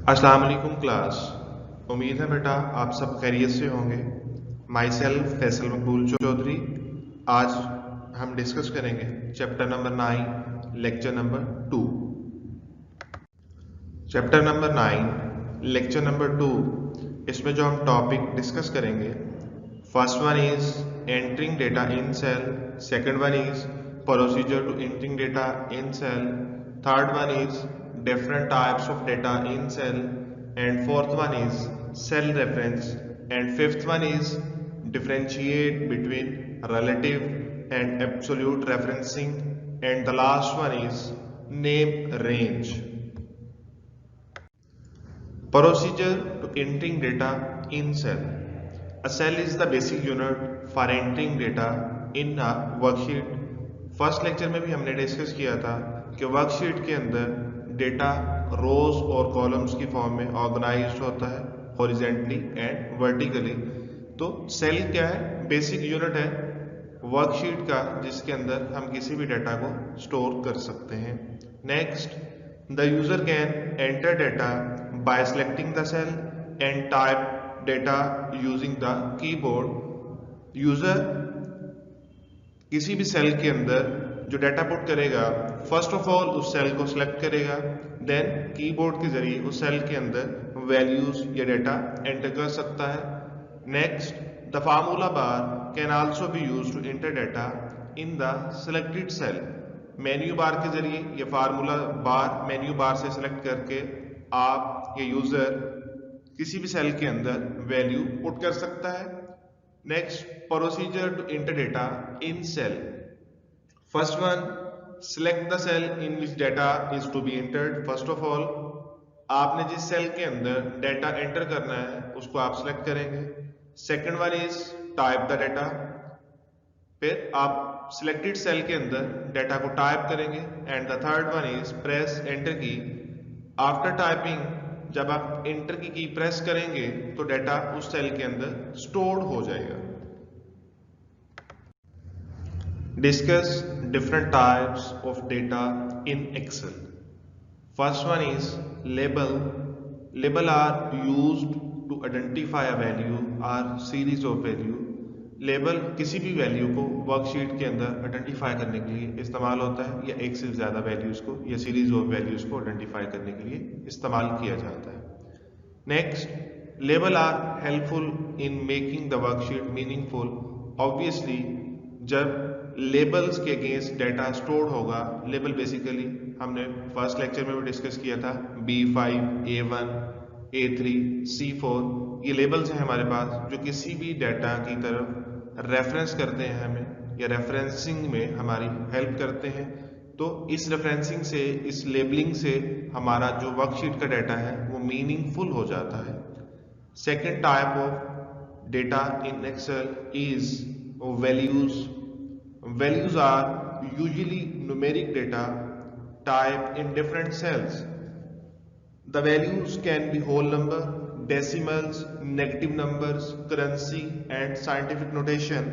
अस्सलाम वालेकुम क्लास। उम्मीद है बेटा आप सब खैरियत से होंगे। माई सेल्फ फैसल मकबूल चौधरी। आज हम डिस्कस करेंगे chapter number 9 lecture number 2। Chapter number 9 lecture number 2, इसमें जो हम टॉपिक डिस्कस करेंगे, first one is entering data in cell, second one is procedure to entering data in cell, third one is different types of data in cell, and fourth one is cell reference, and fifth one is differentiate between relative and absolute referencing, and the last one is name range. Procedure to entering data in cell. A cell is the basic unit for entering data in a worksheet. First lecture में भी हमने discuss किया था कि worksheet के अंदर data रोज और columns की फॉर्म में ऑर्गेनाइज्ड होता है हॉरिजेंटली एंड वर्टिकली। तो सेल क्या है? बेसिक यूनिट है वर्कशीट का जिसके अंदर हम किसी भी डेटा को स्टोर कर सकते हैं। Next, the user can enter data by selecting the cell and type data using the keyboard. User किसी भी सेल के अंदर जो डाटा पुट करेगा, फर्स्ट ऑफ ऑल उस सेल को सिलेक्ट करेगा, देन कीबोर्ड के जरिए उस सेल के अंदर वैल्यूज या डाटा एंटर कर सकता है। Next, the formula bar can also be used to enter data in the selected cell. Menu bar के जरिए या फार्मूला बार मेन्यू बार से सिलेक्ट करके आप या यूजर किसी भी सेल के अंदर वैल्यू पुट कर सकता है। Next, procedure to enter data in cell. First one, select the cell in which data is to be entered. First of all आपने जिस सेल के अंदर डेटा एंटर करना है उसको आप सिलेक्ट करेंगे। Second one is type the data. फिर आप सिलेक्टेड सेल के अंदर डेटा को टाइप करेंगे। And the third one is press enter की। आफ्टर टाइपिंग जब आप एंटर की प्रेस करेंगे तो डेटा उस सेल के अंदर स्टोर्ड हो जाएगा। Discuss different types of data in Excel. First one is label. Label are used to identify a value or series of value. Label किसी भी वैल्यू को वर्कशीट के अंदर आइडेंटिफाई करने के लिए इस्तेमाल होता है या एक से ज़्यादा वैल्यूज़ को या सीरीज ऑफ वैल्यूज़ को आइडेंटिफाई करने के लिए इस्तेमाल किया जाता है। Next, label are helpful in making the worksheet meaningful. Obviously जब लेबल्स के अगेंस्ट डेटा स्टोर्ड होगा, लेबल बेसिकली हमने फर्स्ट लेक्चर में भी डिस्कस किया था, B5, A1, A3, C4, ये लेबल्स हैं हमारे पास जो किसी भी डेटा की तरफ रेफरेंस करते हैं हमें या रेफरेंसिंग में हमारी हेल्प करते हैं। तो इस रेफरेंसिंग से, इस लेबलिंग से हमारा जो वर्कशीट का डाटा है वो मीनिंगफुल हो जाता है। Second type of data in Excel is values. Values are usually numeric data type in different cells. The values can be whole number, decimals, negative numbers, currency and scientific notation.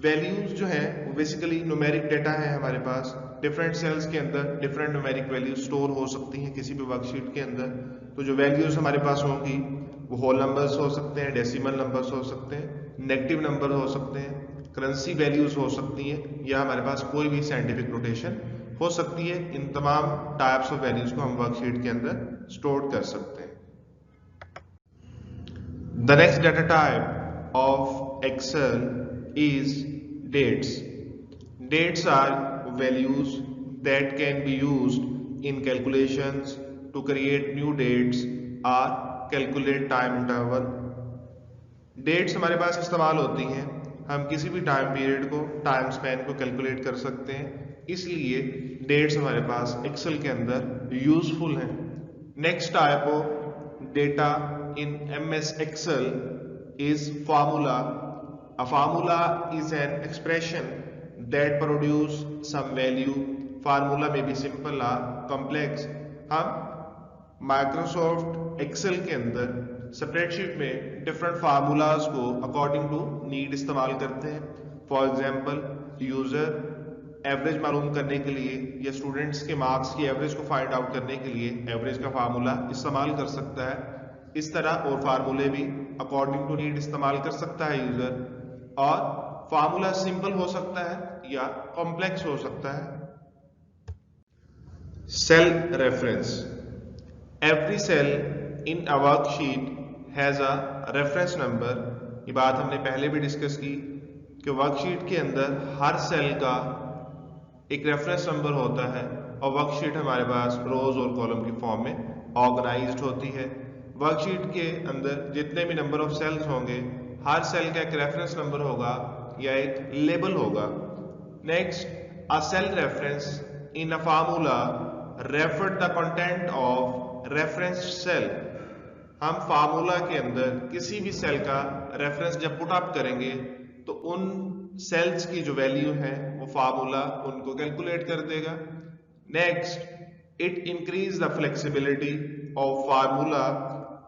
Values जो है वो basically numeric data है हमारे पास। Different cells के अंदर different numeric values store हो सकती हैं किसी भी वर्कशीट के अंदर। तो जो वैल्यूज हमारे पास होंगी वो होल नंबर्स हो सकते हैं, डेसिमल नंबर्स हो सकते हैं, नेगेटिव नंबर हो सकते हैं, करेंसी वैल्यूज हो सकती हैं, या हमारे पास कोई भी साइंटिफिक नोटेशन हो सकती है। इन तमाम टाइप्स ऑफ वैल्यूज को हम वर्कशीट के अंदर स्टोर कर सकते हैं। The next data type of Excel is dates. Dates are values that can be used in calculations to create new dates or calculate time interval. Dates हमारे पास इस्तेमाल होती हैं, हम किसी भी टाइम पीरियड को, टाइम स्पैन को कैलकुलेट कर सकते हैं, इसलिए डेट्स हमारे पास एक्सेल के अंदर यूजफुल हैं। Next type of data in MS Excel is formula. A formula is an expression that produce some value. Formula may be simple or complex. हम माइक्रोसॉफ्ट एक्सेल के अंदर स्प्रेडशीट में डिफरेंट फार्मूलाज को according to need इस्तेमाल करते हैं। For example, user average मालूम करने के लिए या स्टूडेंट्स के मार्क्स की एवरेज को फाइंड आउट करने के लिए एवरेज का फार्मूला इस्तेमाल कर सकता है। इस तरह और फार्मूले भी अकॉर्डिंग टू नीड इस्तेमाल कर सकता है यूजर, और फार्मूला सिंपल हो सकता है या कॉम्प्लेक्स हो सकता है। Cell reference. Every cell in a worksheet has a reference number. ये बात हमने पहले भी डिस्कस की कि वर्कशीट के अंदर हर सेल का एक रेफरेंस नंबर होता है, और वर्कशीट हमारे पास रोज और कॉलम की फॉर्म में ऑर्गेनाइज्ड होती है। वर्कशीट के अंदर जितने भी नंबर ऑफ सेल्स होंगे, हर सेल का एक रेफरेंस नंबर होगा या एक लेबल होगा। Next, a cell reference in a formula refer the content of reference cell. हम फार्मूला के अंदर किसी भी सेल का रेफरेंस जब पुट अप करेंगे तो उन सेल्स की जो वैल्यू है वो फार्मूला उनको कैलकुलेट कर देगा। Next, it increase the flexibility of formula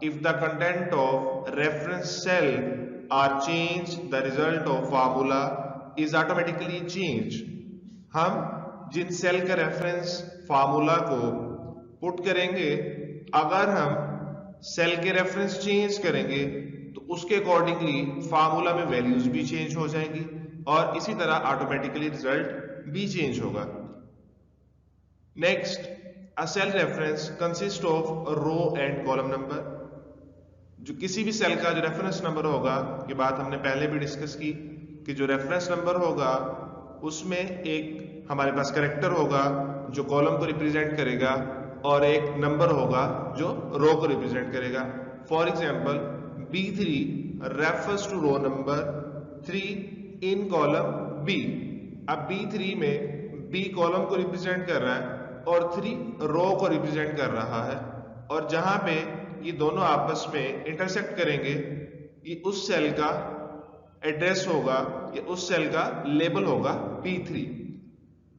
if the content of reference cell are change the result of formula is automatically change. हम जिन सेल का रेफरेंस फार्मूला को पुट करेंगे, अगर हम सेल के रेफरेंस चेंज करेंगे तो उसके अकॉर्डिंगली फार्मूला में वैल्यूज भी चेंज हो जाएंगी, और इसी तरह ऑटोमेटिकली रिजल्ट भी चेंज होगा। Next, a cell reference consist of row and column number. जो किसी भी सेल का जो रेफरेंस नंबर होगा, ये बात हमने पहले भी डिस्कस की कि जो रेफरेंस नंबर होगा उसमें एक हमारे पास कैरेक्टर होगा जो कॉलम को रिप्रेजेंट करेगा, और एक नंबर होगा जो रो को रिप्रेजेंट करेगा। For example, B3 refers to row number 3 in column B। अब B3 में B कॉलम को रिप्रेजेंट कर रहा है और 3 रो को रिप्रेजेंट कर रहा है, और जहां पे ये दोनों आपस में इंटरसेक्ट करेंगे, ये उस सेल का एड्रेस होगा या उस सेल का लेबल होगा B3।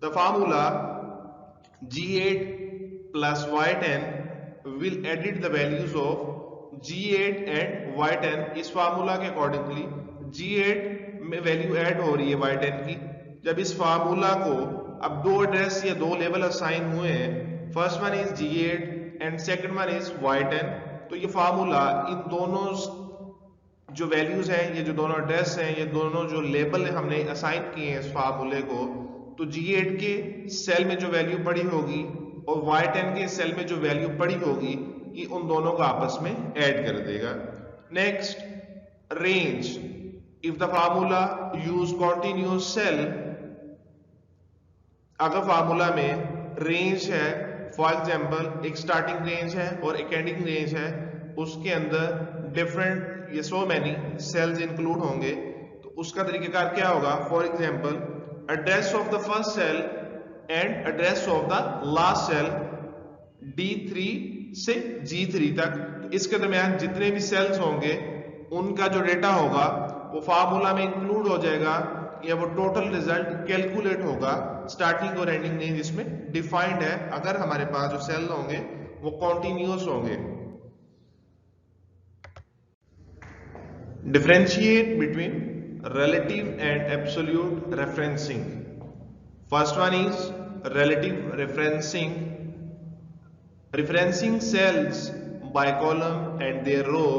The formula G8 plus Y10 will edit the values of G8 and Y10। इस फार्मूला के अकॉर्डिंगली G8 में वैल्यू ऐड हो रही है Y10 की। जब इस फार्मूला को अब दो एड्रेस या दो लेबल असाइन हुए हैं, first one is G8 and second one is Y10, तो ये फार्मूला इन दोनों जो वैल्यूज हैं, ये जो दोनों एड्रेस हैं, ये दोनों जो लेबल हमने असाइन किए हैं इस फार्मूले को, तो G8 के सेल में जो वैल्यू पड़ी होगी और Y10 के सेल में जो वैल्यू पड़ी होगी, ये उन दोनों को आपस में ऐड कर देगा। Next, range. If the formula use continuous cell. अगर फार्मूला में रेंज है, फॉर एग्जाम्पल एक स्टार्टिंग रेंज है और एक एंडिंग रेंज है, उसके अंदर डिफरेंट ये सो मैनी सेल्स इंक्लूड होंगे, तो उसका तरीकेकार क्या होगा? For example, address of the first cell and address of the last cell D3 से G3 तक, इसके दरमियान जितने भी सेल्स होंगे उनका जो डेटा होगा वो फार्मूला में इंक्लूड हो जाएगा, या वो टोटल रिजल्ट कैलकुलेट होगा। स्टार्टिंग और एंडिंग रेंज इसमें डिफाइंड है, अगर हमारे पास जो सेल होंगे वो कॉन्टिन्यूअस होंगे। Differentiate between relative and absolute referencing. First one is relative referencing. Referencing cells by column and their row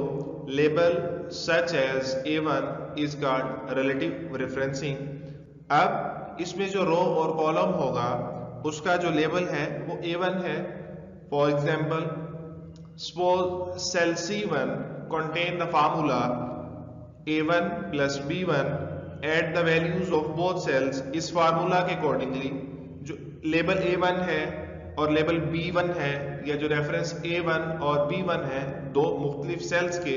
label such as A1 is called relative referencing. अब इसमें जो रो और कॉलम होगा उसका जो लेबल है वो A1 है। For example, suppose cell C1 contain the formula A1 plus B1, add the values of both cells। इस फार्मूला के अकॉर्डिंगली जो लेबल A1 है और लेबल B1 है, या जो रेफरेंस A1 और B1 है, दो मुख्तलिफ सेल्स के,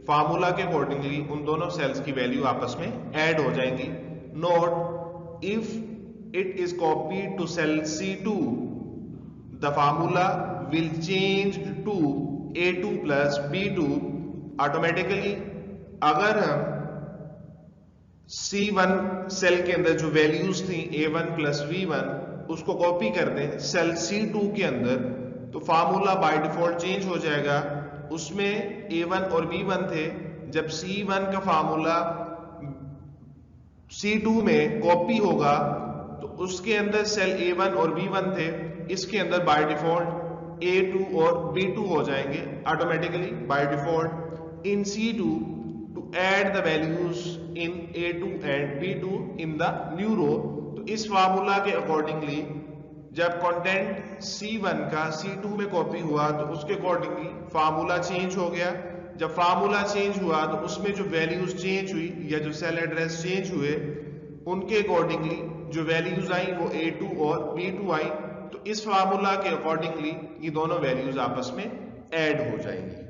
फार्मूला के अकॉर्डिंगली उन दोनों सेल्स की वैल्यू आपस में ऐड हो जाएंगी। Note, if it is copied to cell C2, the formula will change to A2 plus B2 automatically. अगर हम C1 सेल के अंदर जो वैल्यूज थी A1 प्लस B1 उसको कॉपी कर दें सेल C2 के अंदर, तो फार्मूला बाय डिफॉल्ट चेंज हो जाएगा। उसमें A1 और B1 थे, जब C1 का फार्मूला C2 में कॉपी होगा तो उसके अंदर सेल A1 और B1 थे, इसके अंदर बाय डिफॉल्ट A2 और B2 हो जाएंगे automatically by default. In C2 to add the values in A2 and B2 in the new row. तो इस फार्मूला के अकॉर्डिंगली जब कंटेंट C1 का C2 में कॉपी हुआ तो उसके अकॉर्डिंगली फार्मूला चेंज हो गया। जब फार्मूला चेंज हुआ तो उसमें जो वैल्यूज चेंज हुई या जो सेल एड्रेस चेंज हुए उनके अकॉर्डिंगली जो वैल्यूज आई वो A2 और B2 आई। तो इस फार्मूला के अकॉर्डिंगली ये दोनों वैल्यूज आपस में ऐड हो जाएंगी।